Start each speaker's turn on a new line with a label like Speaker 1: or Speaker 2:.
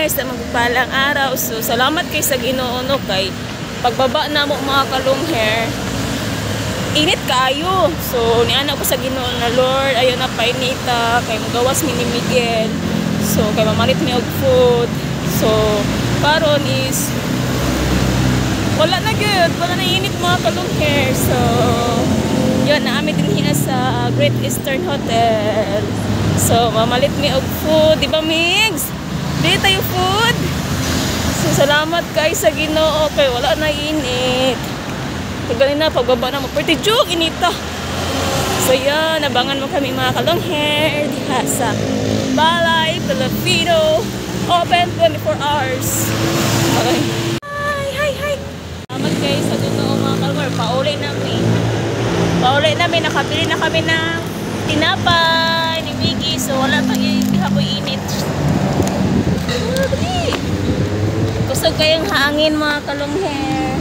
Speaker 1: guys na magpalang araw. So salamat kay sa Ginoo no kay pagbaba na mo mga kalong hair. Init kayo. So niana ko sa Ginoo na Lord, ayo na painita kay magawas mi ni Miguel. So kay mamalit mi og food. So karon is wala na good, wala na init mga kalong hair. So yun, naami din hiya sa Great Eastern Hotel. So mamalit mi og food, di ba Migs? Di tayo food. So salamat guys sa Ginoo kay wala na init. Paggaling na pagbaba na mo pretty jug inita. So yan, abangan mo kami mga kalong hair diha sa Balay Filipino, open 24 hours. Okay. Hi. Salamat guys sa Ginoo mga kalong hair. Pauli namin, nakabili na kami ng tinapay ni Miggy. So wala pang ihapoy init. Kusog kayong hangin mga kalong hair.